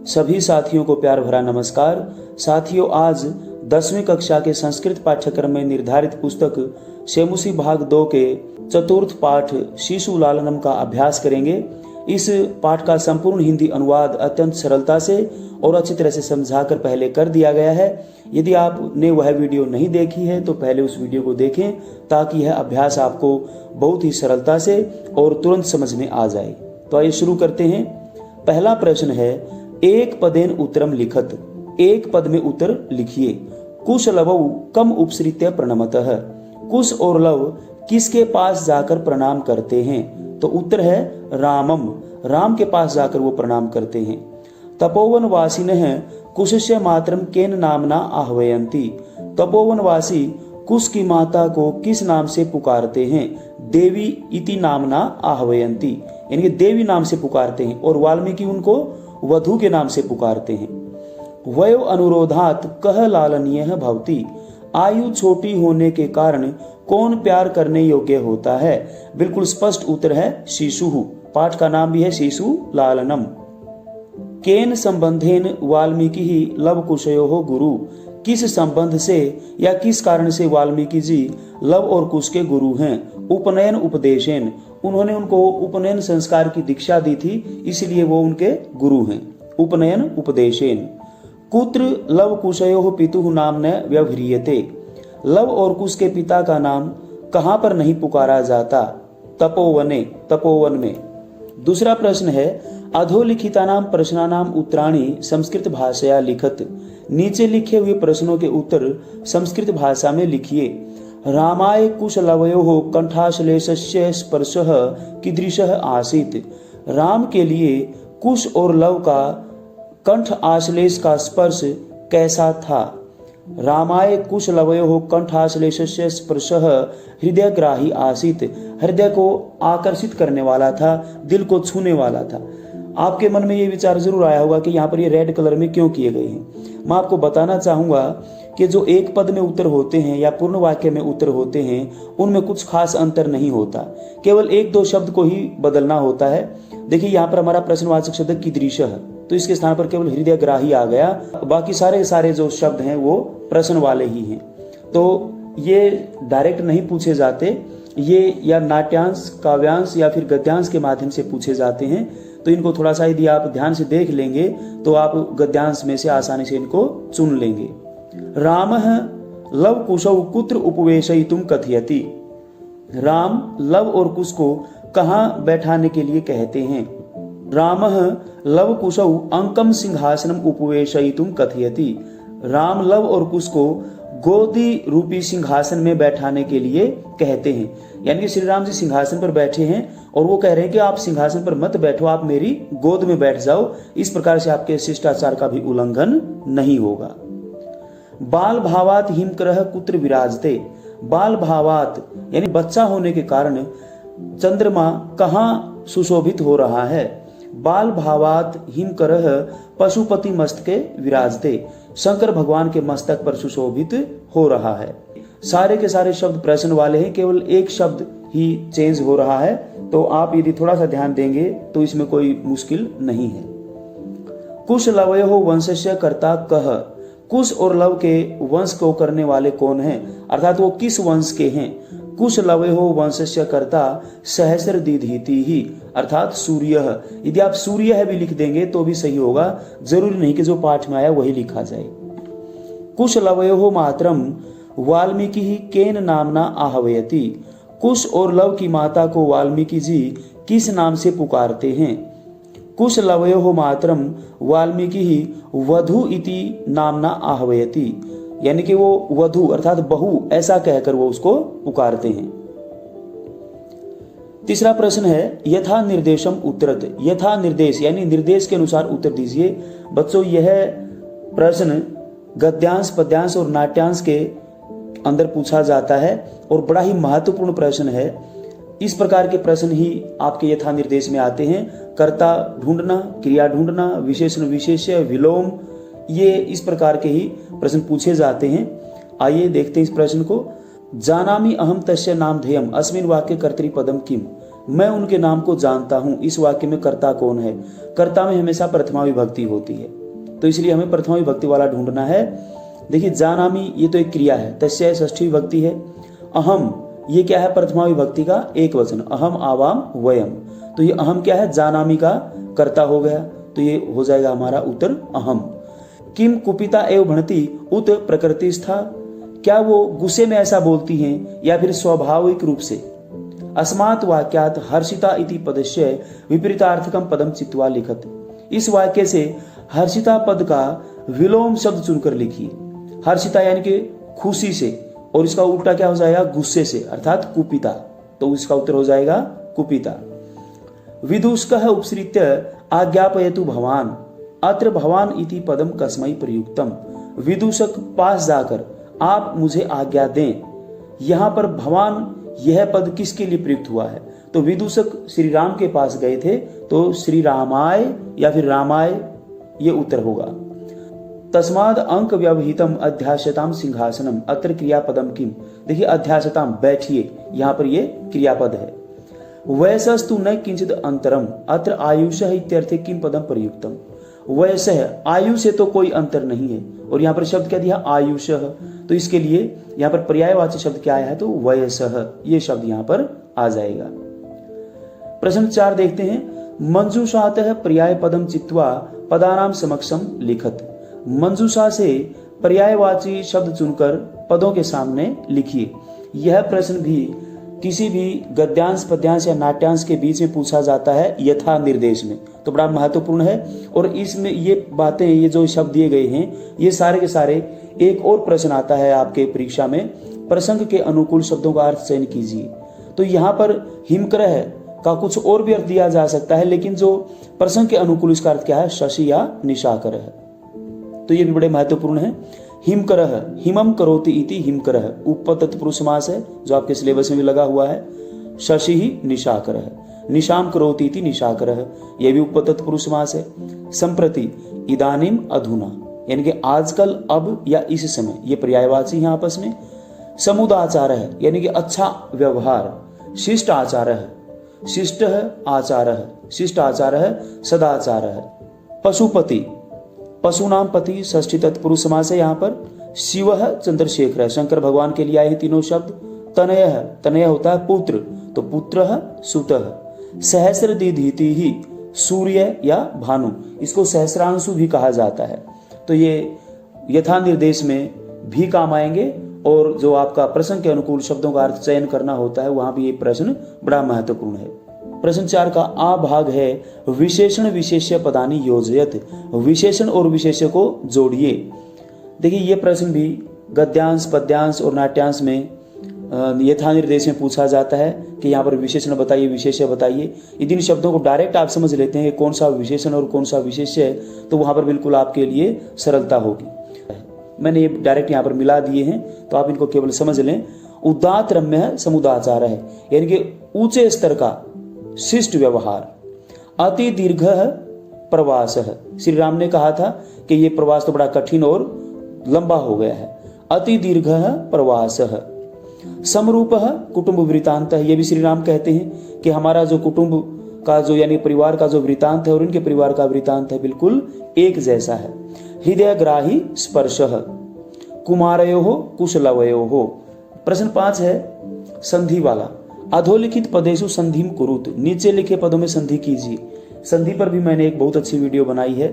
सभी साथियों को प्यार भरा नमस्कार। साथियों, आज 10वीं कक्षा के संस्कृत पाठ्यक्रम में निर्धारित पुस्तक सेमुसी भाग 2 के चतुर्थ पाठ शिशु लालनम का अभ्यास करेंगे। इस पाठ का संपूर्ण हिंदी अनुवाद अत्यंत सरलता से और अच्छी तरह से समझाकर पहले कर दिया गया है। यदि आपने वह वीडियो नहीं देखी है तो पहले उस वीडियो को देखें ताकि यह अभ्यास आपको बहुत ही सरलता से और तुरंत समझ में आ जाए। तो आइए शुरू करते हैं। पहला प्रश्न है, एक पदेन उत्तरम लिखत। एक पद में उत्तर लिखिए। कुश लवौ कम उपसृत्य प्रणमतः। कुश और लव किसके पास जाकर प्रणाम करते हैं? तो उत्तर है रामम। राम के पास जाकर वो प्रणाम करते हैं। तपोवन वासिनः कुशस्य मातरम केन नामना आह्वयन्ति। तपोवनवासी कुश की माता को किस नाम से पुकारते हैं? देवी इति नामना आह्वयन्ति, यानी कि देवी नाम से पुकारते हैं। और वाल्मीकि उनको वधु के नाम से पुकारते हैं। वयो अनुरोधात कह लालनीय भवति। आयु छोटी होने के कारण कौन प्यार करने योग्य होता है? बिल्कुल स्पष्ट उत्तर है शिशु। पाठ का नाम भी है शिशु लालनम। केन संबंधेन वाल्मीकि ही लव कुशयो गुरु। किस संबंध से या किस कारण से वाल्मीकि जी लव और कुश के गुरु हैं? उपनयन उपदेशेन। उन्होंने उनको उपनयन संस्कार की दीक्षा दी थी, इसलिए वो उनके गुरु हैं। उपनयन उपदेशेन। कुत्र लव कुशयो पितुः नाम न व्यवह्रियते। लव और कुश के पिता का नाम कहां पर नहीं पुकारा जाता? तपोवने, तपोवन में। दूसरा प्रश्न है, अधोलिखितानाम प्रश्नानाम उत्तराणि संस्कृत भाषया लिखत। नीचे लिखे हुए प्रश्नों के उत्तर संस्कृत भाषा में लिखिए। रामाय कुशलवयोः कंठाश्लेषस्य स्पर्शः कीदृशः आसीत्। राम के लिए कुश और लव का कंठ आश्लेष का स्पर्श कैसा था? रामाय कुशलवयोः कंठाश्लेषस्य स्पर्शः हृदयग्राही आसीत्। हृदय को आकर्षित करने वाला था, दिल को छूने वाला था। आपके मन में ये विचार जरूर आया होगा कि यहाँ पर ये रेड कलर में क्यों किए गए हैं। मैं आपको बताना चाहूंगा कि जो एक पद में उत्तर होते हैं या पूर्ण वाक्य में उत्तर होते हैं उनमें कुछ खास अंतर नहीं होता, केवल एक दो शब्द को ही बदलना होता है। देखिए यहाँ पर हमारा प्रश्नवाचक शब्द कीदृशः, तो इसके स्थान पर केवल हृदयग्राही आ गया। बाकी सारे जो शब्द हैं वो प्रश्न वाले ही हैं। तो ये डायरेक्ट नहीं पूछे जाते, ये या नाट्यांश, काव्यांश या फिर गद्यांश के माध्यम से पूछे जाते हैं। तो इनको थोड़ा सा यदि आप ध्यान से देख लेंगे तो आप गद्यांश में से आसानी से इनको चुन लेंगे। रामः लव कुशौ कुत्र उपवेशयितुम कथयति। राम लव और कुश को कहां बैठाने के लिए कहते हैं? रामः लव कुशौ अंकम सिंहासनम उपवेशयितुम कथयति। राम लव और कुश को गोदी रूपी सिंहासन में बैठाने के लिए कहते हैं। यानी कि श्री राम जी सिंहासन पर बैठे हैं और वो कह रहे हैं कि आप सिंहासन पर मत बैठो, आप मेरी गोद में बैठ जाओ। इस प्रकार से आपके शिष्टाचार का भी उल्लंघन नहीं होगा। बाल भावात हिमकरः कुत्र विराजते। बाल भावात यानी बच्चा होने के कारण चंद्रमा कहाँ सुशोभित हो रहा है? बाल भावात हिमकरः पशुपति मस्तके विराजते। शंकर भगवान के मस्तक पर सुशोभित हो रहा है। सारे के सारे शब्द प्रश्न वाले हैं, केवल एक शब्द ही चेंज हो रहा है। तो आप यदि थोड़ा सा ध्यान देंगे तो इसमें कोई मुश्किल नहीं है। कुश लवयोः वंशस्य कर्ता कः। कुश और लव के वंश को करने वाले कौन हैं, अर्थात वो किस वंश के हैं? कुश लवयोः वंशस्य कर्ता सहस्र दीधीति ही, अर्थात सूर्य। यदि आप सूर्य भी लिख देंगे तो भी सही होगा, जरूरी नहीं कि जो पाठ में आया वही लिखा जाए। कुश लवयोः मातरम वाल्मीकि ही केन नामना आह्वयति। कुश और लव की माता को वाल्मीकि जी किस नाम से पुकारते हैं? कुश लवयोः मातरम वाल्मीकि ही वधु इति नामना आह्वयति, यानी कि वो वधु अर्थात बहू ऐसा कहकर वो उसको पुकारते हैं। तीसरा प्रश्न है, यथा निर्देशम उत्तरत। यथा निर्देश यानी निर्देश के अनुसार उत्तर दीजिए। बच्चों, यह प्रश्न गद्यांश, पद्यांश और नाट्यांश के अंदर पूछा जाता है और बड़ा ही महत्वपूर्ण प्रश्न है। इस प्रकार के प्रश्न ही आपके यथा निर्देश में आते हैं। कर्ता ढूंढना, क्रिया ढूंढना, विशेषण विशेष्य, विलोम, ये इस प्रकार के ही प्रश्न पूछे जाते हैं। आइए देखते हैं इस प्रश्न को। जानामि अहम तस्य नामधेयम अस्मिन् वाक्ये कर्तृपदम किम। मैं उनके नाम को जानता हूं। इस वाक्य में कर्ता कौन है? कर्ता में हमेशा प्रथमा विभक्ति होती है, तो इसलिए हमें प्रथमा विभक्ति वाला ढूंढना है। देखिए जानामि ये तो एक क्रिया है, तस्य षष्ठी विभक्ति है। अहम ये क्या है? प्रथमा विभक्ति का एक वचन, अहम आवाम वयम। तो ये अहम क्या है? जानामि का कर्ता हो गया, तो ये हो जाएगा हमारा उत्तर अहम। किम कुपिता एव भणति उत प्रकृतिस्था, क्या वो गुस्से में ऐसा बोलती हैं या फिर स्वाभाविक रूप से? अस्मात् वाक्यात् हर्षिता इति पदस्य विपरीतार्थकम पदम चित्वा लिखत। इस वाक्य से हर्षिता पद का विलोम शब्द चुनकर लिखिए। हर्षिता यानी कि खुशी से, और इसका उल्टा क्या हो जाएगा? गुस्से से, अर्थात कुपिता। तो इसका उत्तर हो जाएगा कुपिता। विदुषकः उपसृत्य आज्ञापयतु भवान, अत्र भवान इति पदम कस्मै प्रयुक्तम। विदूषक पास जाकर आप मुझे आज्ञा दें। यहां पर भवान यह पद किसके लिए प्रयुक्त हुआ है? तो विदूषक श्री राम के पास गए थे, तो श्री रामाय या फिर रामाय ये उत्तर होगा। तस्माद अंक व्यवहितम अध्यासताम सिंहासनम, अत्र क्रियापदम किम। देखिए अध्यासताम बैठिए, यहां पर ये क्रियापद है। वयसस्तु न किंचित अंतरम, अत्र आयुष इत्यर्थे किम पदम प्रयुक्तम। वयस आयु से तो कोई अंतर नहीं है, और यहाँ पर शब्द क्या दिया? आयुष। तो इसके लिए यहाँ पर पर्यायवाची शब्द क्या आया है? तो वयस, ये शब्द यहाँ पर आ जाएगा। प्रश्न 4 देखते हैं। मंजूषातः पर्याय पदम चित्वा पदानाम समक्षम लिखत। मंजूषा से पर्यायवाची शब्द चुनकर पदों के सामने लिखिए। यह प्रश्न भी किसी भी गद्यांश, पद्यांश या नाट्यांश के बीच में पूछा जाता है यथा निर्देश में, तो बड़ा महत्वपूर्ण है। और इसमें ये बातें, ये जो शब्द दिए गए हैं, ये सारे के सारे, एक और प्रश्न आता है आपके परीक्षा में, प्रसंग के अनुकूल शब्दों का अर्थ चयन कीजिए। तो यहाँ पर हिमक्रह का कुछ और भी अर्थ दिया जा सकता है, लेकिन जो प्रसंग के अनुकूल इसका अर्थ क्या है? शशि या निशाकर है। तो ये भी बड़े महत्वपूर्ण है। हिमकरह, हिमम करोति इति हिमकरह, उपपत्तपुरुष समास है जो आपके सिलेबस में भी लगा हुआ है। शशि ही निशाकरह, निशाम करोति इति निशाकरह, ये भी उपपत्तपुरुष समास है। संप्रति, इदानीम, अधुना, यानी कि आजकल, अब या इस समय, ये पर्यायवाची हैं आपस में। समुदाचार है, यानी कि अच्छा व्यवहार। शिष्ट आचार है, शिष्ट आचार है, शिष्ट आचार है, सदाचार है। पशुपति, पशुनाम पति, षष्ठी तत्पुरुष समास है यहाँ पर। शिव चंद्रशेखर, शंकर भगवान के लिए आए हैं तीनों शब्द। तनय, तनय होता है पुत्र, तो पुत्र सुतः। सहस्र दीधीति ही, सूर्य या भानु, इसको सहस्रांशु भी कहा जाता है। तो ये यथा निर्देश में भी काम आएंगे, और जो आपका प्रसंग के अनुकूल शब्दों का अर्थ चयन करना होता है, वहां भी ये प्रश्न बड़ा महत्वपूर्ण है। प्रश्न 4 का आ भाग है विशेषण विशेष्य पदानी योजयत, विशेषण और विशेष्य को जोड़िए। देखिए ये प्रश्न भी गद्यांश, पद्यांश और नाट्यांश में यथा निर्देश में पूछा जाता है कि यहाँ पर विशेषण बताइए, विशेष्य बताइए। यदि इन शब्दों को डायरेक्ट आप समझ लेते हैं कौन सा विशेषण और कौन सा विशेष्य है, तो वहां पर बिल्कुल आपके लिए सरलता होगी। मैंने ये डायरेक्ट यहाँ पर मिला दिए हैं, तो आप इनको केवल समझ लें। उदात रम्य समुदाचार है, यानी कि ऊंचे स्तर का शिष्ट व्यवहार। अति दीर्घ प्रवास है, श्री राम ने कहा था कि ये प्रवास तो बड़ा कठिन और लंबा हो गया है। अति दीर्घ प्रवास है। समरूप कुटुंब वृतांत है, ये भी श्री राम कहते हैं कि हमारा जो कुटुंब का जो यानी परिवार का जो वृतांत है और इनके परिवार का वृतांत है बिल्कुल एक जैसा है। हृदयग्राही स्पर्श, कुमारयो कुशलवयो। प्रश्न 5 है संधि वाला। अधोलिखित पदेषु संधिम कुरुत, नीचे लिखे पदों में संधि कीजिए। संधि पर भी मैंने एक बहुत अच्छी वीडियो बनाई है,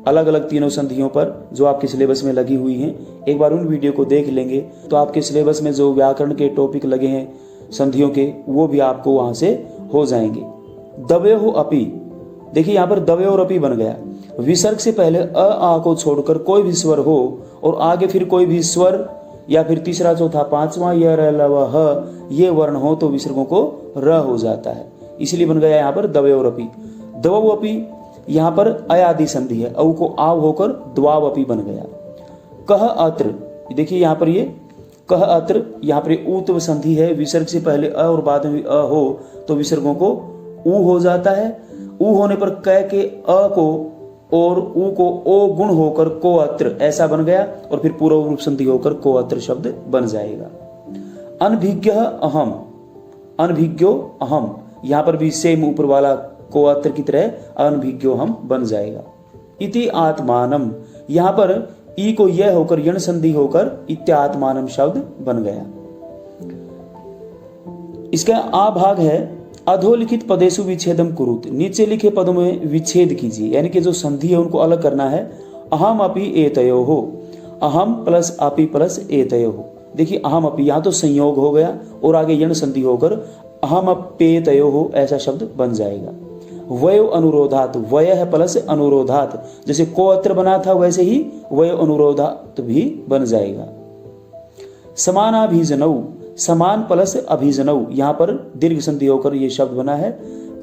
अलग अलग तीनों संधियों पर, जो आपके सिलेबस में लगी हुई हैं। एक बार उन वीडियो को देख लेंगे तो आपके सिलेबस में जो व्याकरण के टॉपिक लगे हैं संधियों के, वो भी आपको वहां से हो जाएंगे। दबे हो अपी, देखिए यहाँ पर दबे और अपी बन गया। विसर्ग से पहले अ आ को छोड़कर कोई भी स्वर हो और आगे फिर कोई भी स्वर या फिर तीसरा, चौथा, पांचवा य र ल व ह ये वर्ण हो तो विसर्गों को र हो जाता है, इसलिए बन गया यहाँ पर दवे और अपी। दवव अपी, यहाँ पर अयादि संधि है, औ को आव होकर द्वाव अपी बन गया। कह अत्र, देखिए यहाँ पर ये कह अत्र, यहाँ पर ऊत्व संधि है, विसर्ग से पहले अ और बाद में अ हो तो विसर्गों को ऊ हो जाता है। ऊ होने पर क के अ को और ऊ को ओ गुण होकर को अत्र ऐसा बन गया, और फिर पूर्व रूप संधि होकर को अत्र शब्द बन जाएगा। अनभिज्ञ अहम, अनभिज्ञो अहम, यहाँ पर भी सेम ऊपर वाला कोअत्र की तरह अनभिज्ञो हम बन जाएगा। इति आत्मानम, यहाँ पर ई को यह होकर यण संधि होकर इत्यात्मानम शब्द बन गया। इसका आ भाग है अधोलिखित पदेशु विच्छेदम कुरुत, नीचे लिखे पदों में विच्छेद कीजिए, यानी कि जो संधि है उनको अलग करना है। अहम अपि एतयो हो, अहम प्लस अपि प्लस एतयो हो। देखिए अहम अपि यहाँ तो संयोग हो गया और आगे यण संधि होकर अहम अप्येतयो हो ऐसा शब्द बन जाएगा। वयो अनुरोधात, वय है प्लस अनुरोधात, जैसे कोअत्र बना था वैसे ही वयो अनुरोधात भी बन जाएगा। समानाभिजनौ, समान प्लस अभिजनौ, यहाँ पर दीर्घ संधि होकर ये शब्द बना है।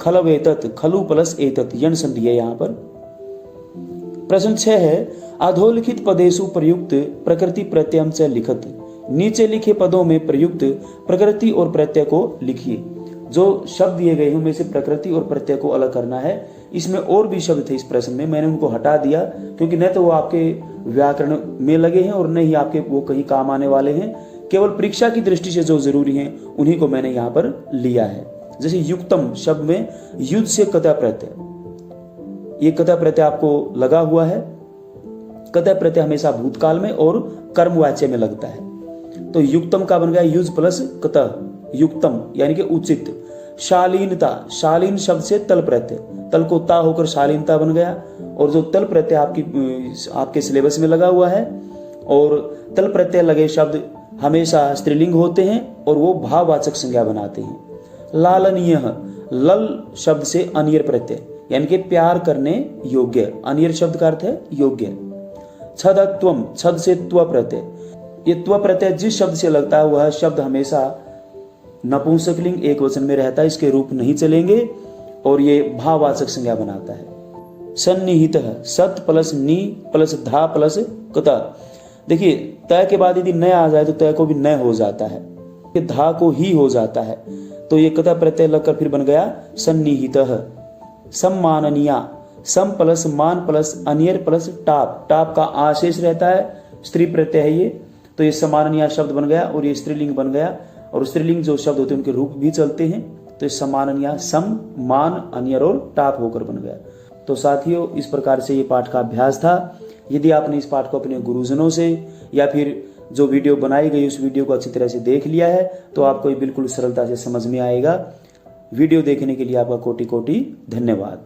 खलवेतत, खलु प्लस एतत यण संधि है यहाँ पर। प्रश्न 6 है अधोलिखित पदेशु प्रयुक्त प्रकृति प्रत्ययम से लिखत, नीचे लिखे पदों में प्रयुक्त प्रकृति और प्रत्यय को लिखिए। जो शब्द दिए गए हैं उनमें से प्रकृति और प्रत्यय को अलग करना है। इसमें और भी शब्द थे इस प्रश्न में, मैंने उनको हटा दिया क्योंकि न तो वो आपके व्याकरण में लगे हैं और न ही आपके वो कहीं काम आने वाले हैं। केवल परीक्षा की दृष्टि से जो जरूरी हैं उन्हीं को मैंने यहाँ पर लिया है। जैसे युक्तम शब्द में युद्ध से कतः प्रत्यय, ये कतः प्रत्यय आपको लगा हुआ है। कतः प्रत्यय हमेशा भूतकाल में और कर्मवाच्य में लगता है, तो युक्तम का बन गया युज प्लस कतः, युक्तम यानी कि उचित। शालीनता, शालीन शब्द से तल प्रत्यय, तल को ता होकर शालीनता बन गया। और जो तल प्रत्यय आपके सिलेबस में लगा हुआ है, और तल प्रत्यय लगे शब्द हमेशा स्त्रीलिंग होते हैं और वो भाववाचक संज्ञा बनाते हैं। लालनीय, लल शब्द से अनियर प्रत्यय यानी कि प्यार करने योग्य, अनियर शब्द का अर्थ है योग्य। छदत्वम, छद से त्व प्रत्यय, ये त्व प्रत्यय जिस शब्द से लगता है वह शब्द हमेशा नपुंसकलिंग एक वचन में रहता है, इसके रूप नहीं चलेंगे और ये भाववाचक संज्ञा बनाता है। सन्निहित, सत प्लस नी प्लस धा प्लस कता। देखिए तय के बाद यदि न आ जाए तो तय को भी न हो जाता है, धा को ही हो जाता है, तो ये कता प्रत्यय लगकर फिर बन गया सन्निहित। सम्माननीया, सम प्लस मान प्लस अनियर प्लस टाप, टाप का आशेष रहता है, स्त्री प्रत्यय है ये, तो ये सम्माननीय शब्द बन गया और ये स्त्रीलिंग बन गया। और स्त्रीलिंग जो शब्द होते हैं उनके रूप भी चलते हैं, तो ये सम्माननीय सम मान अनियर और टाप होकर बन गया। तो साथियों इस प्रकार से ये पाठ का अभ्यास था। यदि आपने इस पाठ को अपने गुरुजनों से या फिर जो वीडियो बनाई गई उस वीडियो को अच्छी तरह से देख लिया है तो आपको ये बिल्कुल सरलता से समझ में आएगा। वीडियो देखने के लिए आपका कोटि कोटि धन्यवाद।